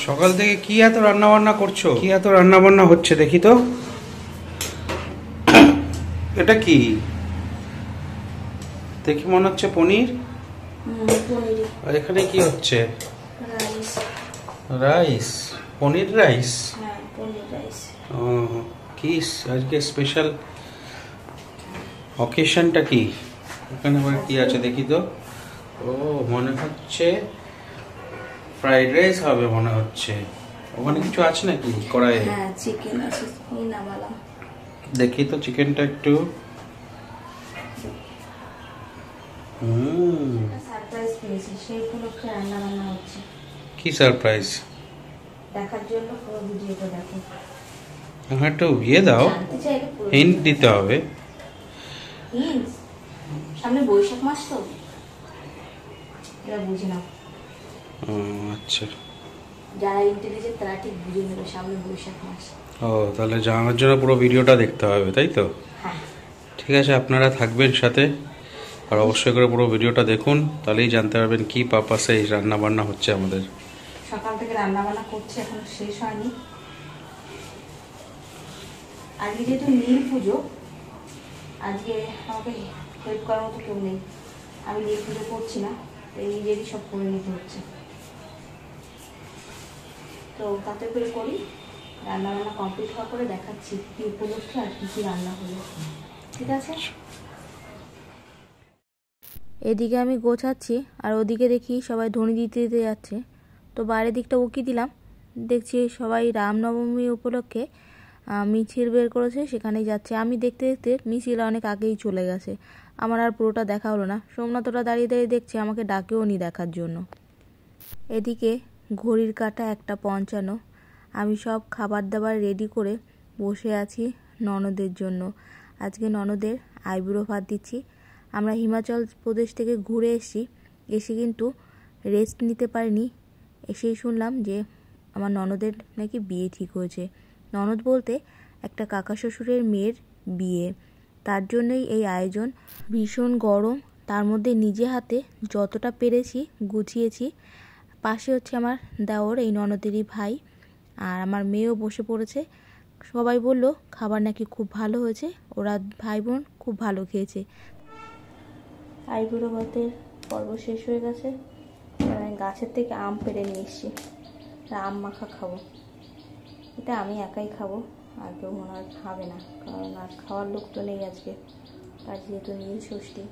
সকাল থেকে কি এত রান্না বান্না করছো? কি এত রান্না বান্না হচ্ছে দেখি তো। এটা কি দেখি মনে হচ্ছে পনির। আর এখানে কি হচ্ছে? রাইস। পনির রাইস। ও কি আজকে স্পেশাল অকেশনটা কি? এখানে আবার কি আছে দেখি তো। ও মনে হচ্ছে ফ্রাইড রাইস হবে মনে হচ্ছে। ওখানে কিছু আছে নাকি কড়াইয়ে? হ্যাঁ চিকেন আছে, এই নামালাম। দেখি তো চিকেনটা একটু। সারপ্রাইজ পেয়েছি, সেই উপলক্ষে রান্না বান্না হচ্ছে। কি সারপ্রাইজ? দেখার জন্য পুরো ভিডিওটা দেখো। হ্যাঁ একটু ইয়ে দাও, হিন্ট দিতে হবে। হিন্ট? সামনে বৈশাখ মাস তো, এটা বুঝে নাও। আচ্ছা, যারা ইন্টেলিজেন্ট তারা ঠিক বুঝে নেবে সামনে বৈশাখ মাস। ও তাহলে জানার জন্য পুরো ভিডিওটা দেখতে হবে, তাই তো? হ্যাঁ ঠিক আছে, আপনারা থাকবেন সাথে, আর অবশ্যই করে পুরো ভিডিওটা দেখুন, তাহলেই জানতে পারবেন কি পারপাসে এই রান্না বান্না হচ্ছে আমাদের। সকাল থেকে রান্না বান্না করছে, এখনো শেষ হয়নি। আজকে যেহেতু নীল পুজো, আজকে আমাকে হেল্প করার মতো কেউ নেই। আমি নীল পুজো করছি না, তাই নিজেরই সব করে নিতে হচ্ছে। তো তাতে করে করি, রান্না বান্না কমপ্লিট হওয়ার পরে দেখাচ্ছি কি উপলক্ষে আর কি কি রান্না হলো। ঠিক আছে, এদিকে আমি গোছাচ্ছি আর ওদিকে দেখি সবাই ধনী দিতে দিতে যাচ্ছে। তো বাইরের দিকটা উকি দিলাম, দেখছি সবাই রামনবমী উপলক্ষে মিছিল বের করেছে, সেখানেই যাচ্ছে। আমি দেখতে দেখতে মিছিল অনেক আগেই চলে গেছে, আমার আর পুরোটা দেখা হলো না। সোমনাথরা দাঁড়িয়ে দাঁড়িয়ে দেখছে, আমাকে ডাকেও নি দেখার জন্য। এদিকে ঘড়ির কাঁটা 1:55। আমি সব খাবার দাবার রেডি করে বসে আছি ননদের জন্য। আজকে ননদের আইবুড়ো ভাত দিচ্ছি। আমরা হিমাচল প্রদেশ থেকে ঘুরে এসে কিন্তু রেস্ট নিতে পারিনি। এসেই শুনলাম যে আমার ননদের নাকি বিয়ে ঠিক হয়েছে। ননদ বলতে একটা কাকা শ্বশুরের মেয়ের বিয়ে, তার জন্যই এই আয়োজন। ভীষণ গরম, তার মধ্যে নিজে হাতে যতটা পেরেছি গুছিয়েছি। পাশে হচ্ছে আমার দেওর, এই ননদেরই ভাই, আর আমার মেয়েও বসে পড়েছে। সবাই বলল খাবার নাকি খুব ভালো হয়েছে, ওরা ভাই বোন খুব ভালো খেয়েছে। আইবুড়ো ভাতের পর্ব শেষ হয়ে গেছে। আমি গাছের থেকে আম পেড়ে নিয়ে এসেছি, আম মাখা খাবো। এটা আমি একাই খাবো, আর কেউ মনে হয় খাবে না, কারণ আর খাওয়ার লোক তো নেই আজকে, আর যেহেতু নীল ষষ্ঠী।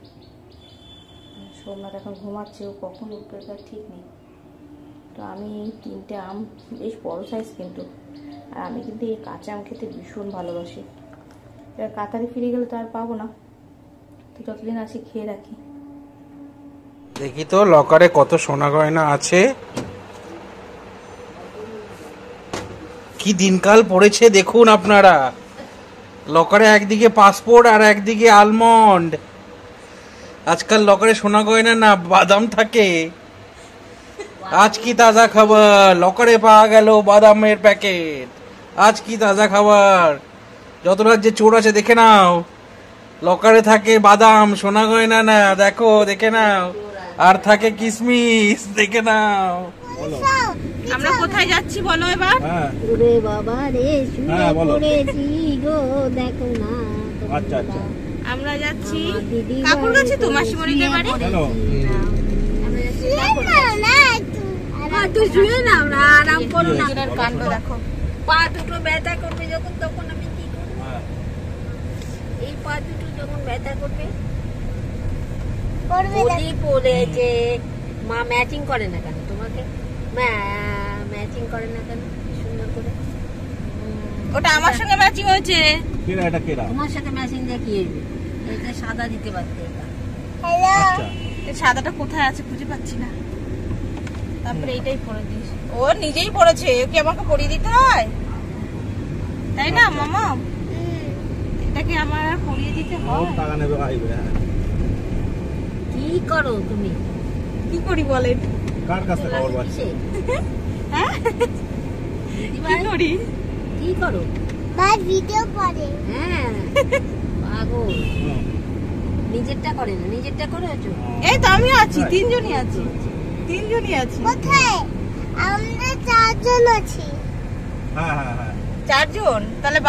সোমনাথ এখন ঘুমাচ্ছে, ও কখন উঠবে তার ঠিক নেই। তো আমি 3টে আম, বেশ বড় সাইজ কিন্তু, আর আমি কিন্তু এই কাঁচা আম খেতে ভীষণ ভালোবাসি। এবার কাতারে ফিরে গেলে তো আর পাবো না, তো যতদিন আছি খেয়ে রাখি। দেখি তো লকারে কত সোনা গয়না আছে। কি দিনকাল পড়েছে দেখুন আপনারা। লকারে একদিকে পাসপোর্ট আর একদিকে আলমন্ড। আজকাল লকারে সোনা গয়না না, বাদাম থাকে। আজ কি তাজা খাবার, লকারে পাওয়া গেল বাদামের প্যাকেট। আজ কি তাজা খাবার। যত রাজ্যে চোর আছে দেখে নাও, লকারে থাকে বাদাম, সোনা গয়না না, দেখো দেখে নাও। আর থাকে কিসমিস, দেখে নাও। আমরা কোথায় যাচ্ছি বলো এবার? ওরে বাবা রে, শুয়ে পড়েছি গো, দেখো না। আচ্ছা আচ্ছা, আমরা যাচ্ছি কাকুর কাছে, তো মাসিমণিদের বাড়ি। তুই শুয়ে নাও না, আরাম করো না। কাণ্ড দেখো, পা দুটো ব্যথা করবে যখন, তখন আমি কি করবো? এই পা দুটো যখন ব্যথা করবে, বলি পড়েছে। মা ম্যাচিং করে না কেন তোমাকে? ম্যাচিং করে না কেন সুন্দর করে? ওটা আমার সঙ্গে ম্যাচিং হয়েছে। তোমার সাথে ম্যাচিং দেখিয়ে এটা সাদা দিতে পারতে। এই সাদাটা কোথায় আছে খুঁজে পাচ্ছি না। তারপরে এইটাই পরে দিস। ও নিজেই পড়েছে, কি আমাকে পরিয়ে দিতে হয়? তাই না মামা? এটাকে আমার পরিয়ে দিতে হয়? কি করো তুমি? কি করি বলেন? কার কাছে খবর পাচ্ছি? হ্যাঁ কি করি? কি করো? বাস ভিডিও করে। হ্যাঁ পাগল, নিজেরটা করে না, নিজেরটা করেছো? এই তো আমি আছি, তিনজনই আছি। কোথায়? আমরা চারজন আছি। হ্যাঁ হ্যাঁ হ্যাঁ। চারজন? তাহলে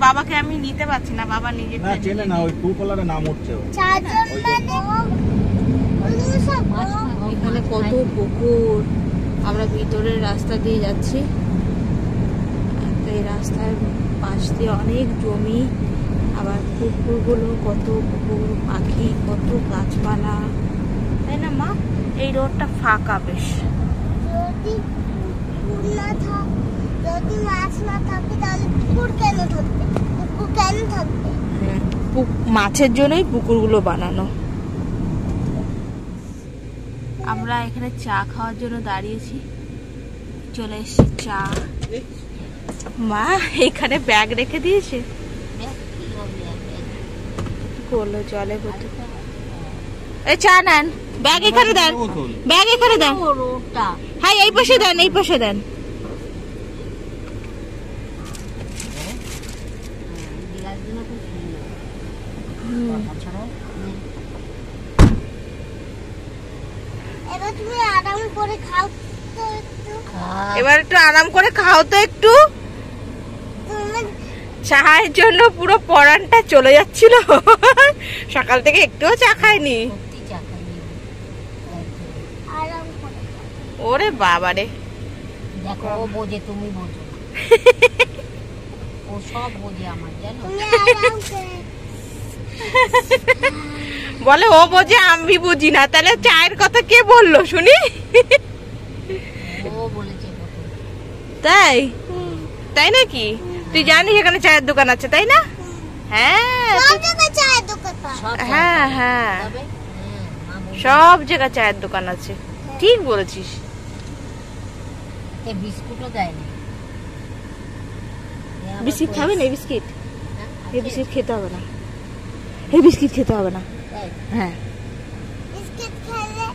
বাবাকে আমি নিতে পারছি না, বাবা নিজে না চেনে না, ওই টু কলারে নাম উঠছে ও। চারজন মানে ওগুলো সব এখানে কত পুকুর। আমরা ভিতরের রাস্তা দিয়ে যাচ্ছি, এই রাস্তার পাশ দিয়ে অনেক জমি, আবার পুকুরগুলো কত পুকুর, পাখি, কত গাছপালা, তাই না মা? এই রোডটা ফাঁকা বেশ। যদি পুকুর না থাক, যদি মাছ না থাকে তাহলে পুকুর কেন থাকবে? পুকুর কেন থাকবে? মাছের জন্যই পুকুরগুলো বানানো। আমরা এখানে চা খাওয়ার জন্য দাঁড়িয়েছি, চলে এসেছি চা। মা এখানে ব্যাগ রেখে দিয়েছে, করলো জলে ভর্তি। এই চা নেন, ব্যাগ এখানে দেন, ব্যাগ এখানে দেন। হ্যাঁ এই পাশে দেন, এই পাশে দেন। এবার তুমি আরাম করে খাও তো একটু। এবার একটু আরাম করে খাও তো একটু। তুমি চায়ের জন্য পুরো পরানটা চলে যাচ্ছিল, সকাল থেকে একটুও চা খায়নি। আরাম করে ওরে বাবারে, দেখো ও বোঝে, তুমি বোঝো। ও সব বোঝে আমার, জানো। তুমি আরাম করে বলে ও বোঝে আমি বুঝি না, তাহলে চায়ের কথা কে বললো শুনি? ও বলেছে প্রথম। তাই তাই নাকি? তুই জানিস এখানে চায়ের দোকান আছে, তাই না? হ্যাঁ সব জায়গায় চায়ের দোকান পাওয়া। সব হ্যাঁ হ্যাঁ, তবে মা বলছে সব জায়গায় চায়ের দোকান আছে, ঠিক বলেছিস। এ বিস্কুটও দেয় না। বিস্কিট খাবেন? এই বিস্কিট, এই বিস্কিট খেতে হবে না, এই বিস্কিট খেতে হবে না। হ্যাঁ বিস্কিট খেলে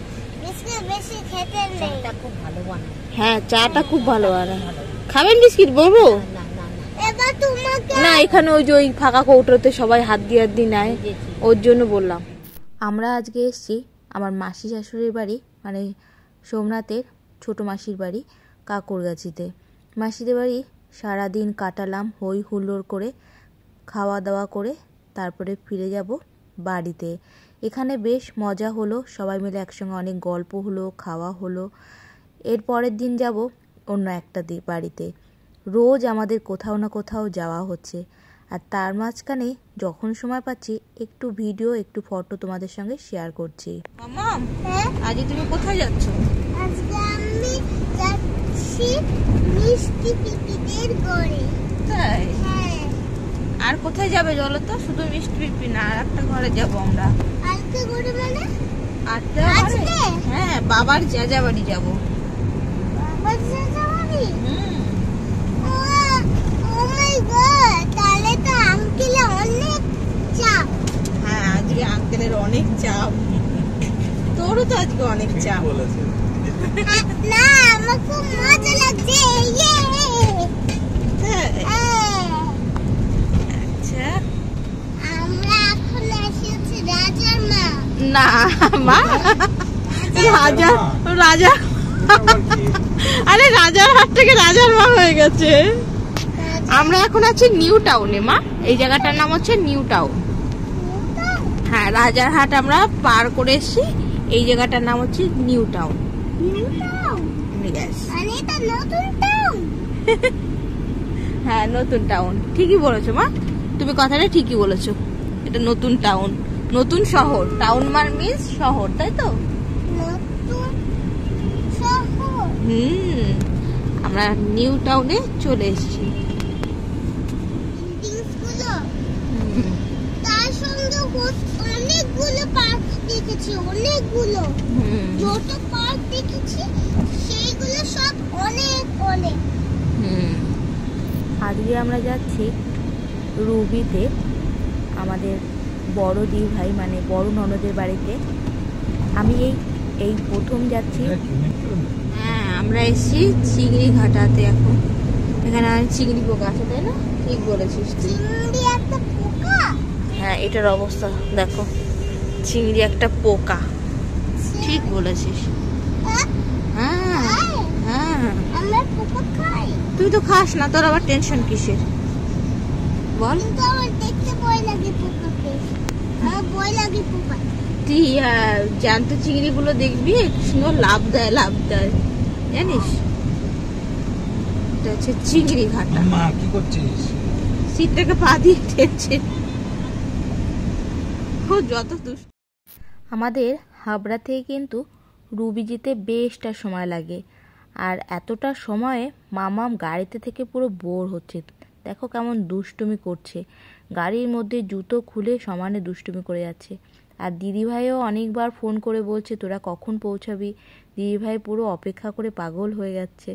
বিস্কিট বেশি খেতে নেই। চাটা খুব ভালো বানায়। হ্যাঁ চাটা খুব ভালো বানায়। খাবেন বিস্কিট বলবো? না না না, এবার তোমাকে না এখানে ওই যে ওই ফাঁকা কৌটোতে সবাই হাত দিয়ে নেয়, বুঝেছি। ওর জন্য বললাম। আমরা আজকে এসেছি আমার মাসি শাশুড়ির বাড়ি, মানে সোমনাথের ছোট মাসির বাড়ি কাকুরগাছিতে। মাসিদের বাড়ি সারাদিন কাটালাম হই হুল্লোড় করে, খাওয়া দাওয়া করে, তারপরে ফিরে যাব বাড়িতে। এখানে বেশ মজা হলো, সবাই মিলে একসঙ্গে অনেক গল্প হলো, খাওয়া হলো। এর পরের দিন যাব অন্য একটা বাড়িতে। রোজ আমাদের কোথাও না কোথাও যাওয়া হচ্ছে, আর তার মাঝখানে যখন সময় পাচ্ছি একটু ভিডিও একটু ফটো তোমাদের সঙ্গে শেয়ার করছি। মাম্মা হ্যাঁ আজ তুমি কোথায় যাচ্ছ? আজকে আমি যাচ্ছি মিষ্টি পিপিদের ঘরে। তাই? হ্যাঁ আর কোথায় যাবে বলো তো? শুধু মিষ্টি পিপি না, আর একটা ঘরে যাব আমরা। আজকে ঘরে মানে আটটা আজকে? হ্যাঁ বাবার যাজা বাড়ি যাব। বাবার সাথে বাড়ি? ও মাই গড, তাহলে তো আঙ্কেলে অনেক চাপ। হ্যাঁ আজকে আঙ্কেলের অনেক চাপ, তোরও তো আজকে অনেক চাপ। না আমার খুব মজা লাগছে। ইয়ে আচ্ছা আমরা এখন এসেছি রাজার মা। না মা, রাজা রাজা আরে রাজার হাট থেকে রাজার মা হয়ে গেছে। আমরা এখন আছি নিউ টাউনে মা, এই জায়গাটার নাম হচ্ছে নিউ টাউন। হ্যাঁ রাজার হাট আমরা পার করে এসেছি, এই জায়গাটার নাম হচ্ছে নিউ টাউন। মানে এটা নতুন টাউন। হ্যাঁ নতুন টাউন, ঠিকই বলেছো মা, তুমি কথাটা ঠিকই বলেছো। এটা নতুন টাউন, নতুন শহর। টাউন মিন্স শহর, তাই তো? নতুন শহর। আমরা নিউ টাউনে চলে এসেছি। বিল্ডিংসগুলো, তার সঙ্গে অনেকগুলো পার্ক দেখেছি, অনেকগুলো যত পার্ক দেখেছি সেইগুলো সব অনেক অনেক। আজকে আমরা যাচ্ছি রুবিতে, আমাদের বড় দি ভাই মানে বড় ননদের বাড়িতে। আমি এই প্রথম যাচ্ছি। হ্যাঁ আমরা এসেছি চিংড়ি ঘাটাতে। এখন এখানে চিংড়ি পোকা আছে, তাই না? ঠিক বলেছিস তুই। চিংড়ি একটা পোকা? হ্যাঁ এটার অবস্থা দেখো, চিংড়ি একটা পোকা, ঠিক বলেছিস। হ্যাঁ? হ্যাঁ হ্যাঁ আমরা পোকা খাই। তুই তো খাস না, তোর আবার টেনশন কিসের বল? কিন্তু আমার দেখতে ভয় লাগে পোকাকে। আমার ভয় লাগে পোকা। তুই জ্যান্ত চিংড়িগুলো দেখবি সুন্দর লাভ দেয় জানিস? এটা হচ্ছে চিংড়ি ঘাটা। মা কি করছিস? শীত থেকে পা দিয়ে ঠেকছে, ও যত দুষ্ট। আমাদের হাবড়া থেকে কিন্তু রুবি যেতে বেশটা সময় লাগে, আর এতটা সময়ে মামাম গাড়িতে থেকে পুরো বোর হচ্ছে। দেখো কেমন দুষ্টুমি করছে, গাড়ির মধ্যে জুতো খুলে সমানে দুষ্টুমি করে যাচ্ছে। আর দিদিভাইও অনেকবার ফোন করে বলছে তোরা কখন পৌঁছাবি। দিদিভাই পুরো অপেক্ষা করে পাগল হয়ে যাচ্ছে,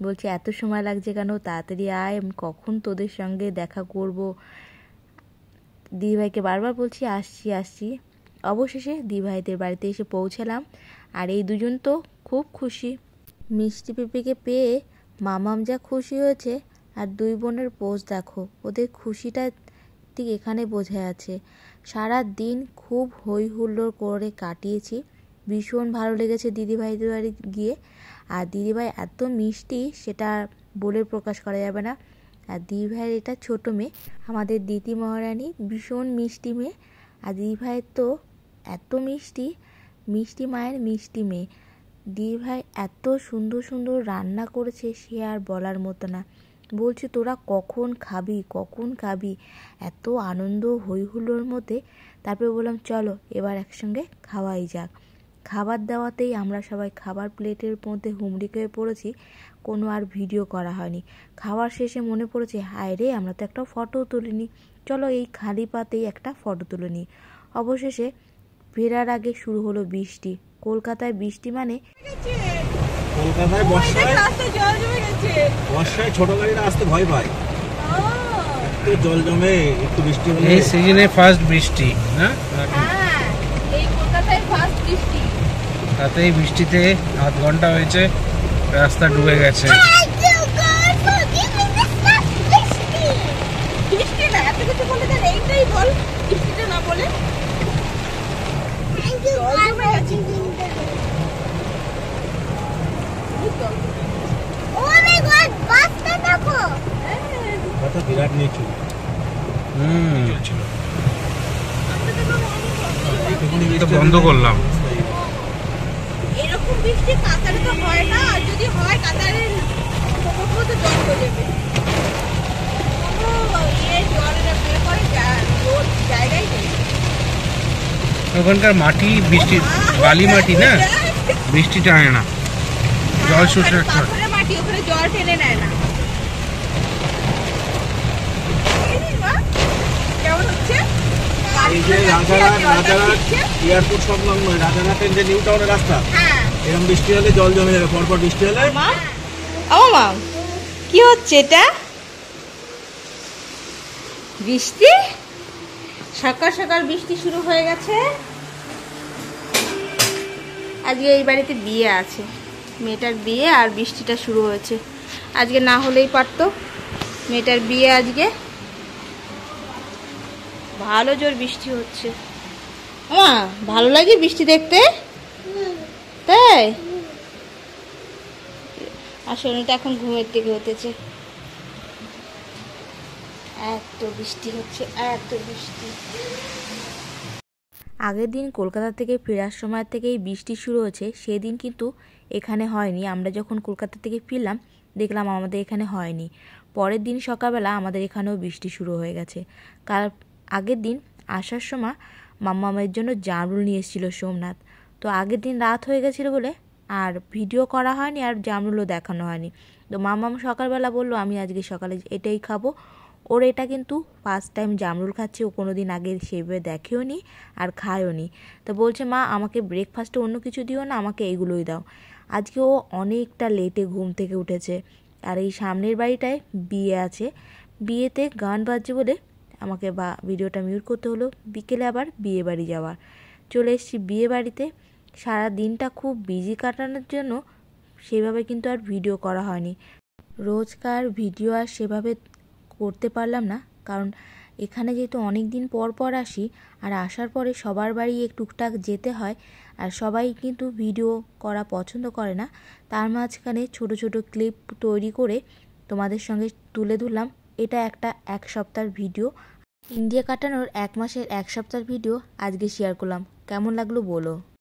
বলছে এত সময় লাগছে কেন, তাড়াতাড়ি আয়, আমি কখন তোদের সঙ্গে দেখা করব। দিদিভাইকে বারবার বলছি আসছি। অবশেষে দিদিভাইদের বাড়িতে এসে পৌঁছালাম, আর এই দুজন তো খুব খুশি। মিষ্টি পেঁপেকে পেয়ে মামাম যা খুশি হয়েছে, আর দুই বোনের পোজ দেখো, ওদের খুশিটা ঠিক এখানে বোঝা যাচ্ছে। সারা দিন খুব হই হুল্লোড় করে কাটিয়েছি, ভীষণ ভালো লেগেছে দিদিভাইদের বাড়ি গিয়ে। আর দিদিভাই এত মিষ্টি সেটা বলে প্রকাশ করা যাবে না। আর দিদিভাইয়ের এটা ছোট মেয়ে, আমাদের দিদি মহারানী ভীষণ মিষ্টি মেয়ে। আর দিদিভাইয়ের তো এত মিষ্টি মায়ের মিষ্টি মেয়ে। দিদিভাই এত সুন্দর সুন্দর রান্না করেছে সে আর বলার মতো না। বলছি তোরা কখন খাবি, এত আনন্দ হই হুল্লোড়ের মধ্যে। তারপরে বললাম চলো এবার একসঙ্গে খাওয়াই যাক। খাবার দেওয়াতেই আমরা সবাই খাবার প্লেটের মধ্যে হুমড়ি খেয়ে পড়েছি, কোনো আর ভিডিও করা হয়নি। খাবার শেষে মনে পড়েছে হায় রে আমরা তো একটা ফটো তুলিনি, চলো এই খালি পাতেই একটা ফটো তুলে নিই। অবশেষে ফেরার আগে শুরু হলো বৃষ্টি। কলকাতায় বৃষ্টি মানে কলকাতায় বর্ষায় ছোট গাড়িটা আসতে ভয় পায়, একটু জল জমে, একটু বৃষ্টি হলে। এই সিজনে ফার্স্ট বৃষ্টি না? এই কলকাতায় ফার্স্ট বৃষ্টি। তাতেই বৃষ্টিতে আধ ঘন্টা হয়েছে, রাস্তা ডুবে গেছে। বৃষ্টি না, এত কিছু বলে দেন, এইটাই বল, বৃষ্টিটা না বলে। বিরাট নিচু। বন্ধ করলাম। এরকম বৃষ্টি কাতারে তো হয় না, আর যদি হয় কাতারে মতো জল হয়ে যাবে। ওখানকার মাটি বৃষ্টি, বালি মাটি না, বৃষ্টি টানে না, জল শুষে মাটি, ওখানে জল টেনে নেয় না। কেমন হচ্ছে এই যে রাজারহাট এয়ারপোর্ট সংলগ্ন রাজারহাটের যে নিউ টাউনের রাস্তা, এরকম বৃষ্টি হলে জল জমে যাবে, পরপর বৃষ্টি হলে। মাম কি হচ্ছে এটা? বৃষ্টি, সকাল সকাল বৃষ্টি শুরু হয়ে গেছে। আজকে এই বাড়িতে বিয়ে আছে, মেয়েটার বিয়ে, আর বৃষ্টিটা শুরু হয়েছে। আজকে না হলেই পারতো, মেয়েটার বিয়ে আজকে। ভালো জোর বৃষ্টি হচ্ছে। ভালো লাগে বৃষ্টি দেখতে, তাই? আর সোনিটা এখন ঘুমের থেকে উঠেছে, এত বৃষ্টি হচ্ছে, এত বৃষ্টি। আগের দিন কলকাতা থেকে ফেরার সময় থেকেই বৃষ্টি শুরু হয়েছে, সেদিন কিন্তু এখানে হয়নি। আমরা যখন কলকাতা থেকে ফিরলাম দেখলাম আমাদের এখানে হয়নি। পরের দিন সকালবেলা আমাদের এখানেও বৃষ্টি শুরু হয়ে গেছে। কাল আগের দিন আসার সময় মাম্মামের জন্য জামরুল নিয়ে এসেছিল সোমনাথ, তো আগের দিন রাত হয়ে গেছিলো বলে আর ভিডিও করা হয়নি, আর জামরুলও দেখানো হয়নি। তো মাম্মাম সকালবেলা বললো আমি আজকে সকালে এটাই খাবো। ওর এটা কিন্তু ফার্স্ট টাইম জামরুল খাচ্ছে, ও কোনো দিন আগে সেভাবে দেখেও নি আর খায়ও নি। তো বলছে মা আমাকে ব্রেকফাস্টে অন্য কিছু দিও না, আমাকে এইগুলোই দাও। আজকে ও অনেকটা লেটে ঘুম থেকে উঠেছে, আর এই সামনের বাড়িটায় বিয়ে আছে, বিয়েতে গান বাজছে বলে আমাকে ভিডিওটা মিউট করতে হলো। বিকেলে আবার বিয়ে বাড়ি যাওয়ার, চলে এসেছি বিয়ে বাড়িতে। সারা দিনটা খুব বিজি কাটানোর জন্য সেভাবে কিন্তু আর ভিডিও করা হয়নি। রোজকার ভিডিও আর সেভাবে করতে পারলাম না, কারণ এখানে যেহেতু অনেক দিন পর পর আসি, আর আসার পরে সবার বাড়ি টুকটাক যেতে হয়, আর সবাই কিন্তু ভিডিও করা পছন্দ করে না, তার মাঝখানে ছোট ছোট ক্লিপ তৈরি করে তোমাদের সঙ্গে তুলে ধরলাম। এটা একটা 1 সপ্তাহের ভিডিও, ইন্ডিয়া কাটানোর 1 মাসের 1 সপ্তাহের ভিডিও আজকে শেয়ার করলাম। কেমন লাগলো বলো।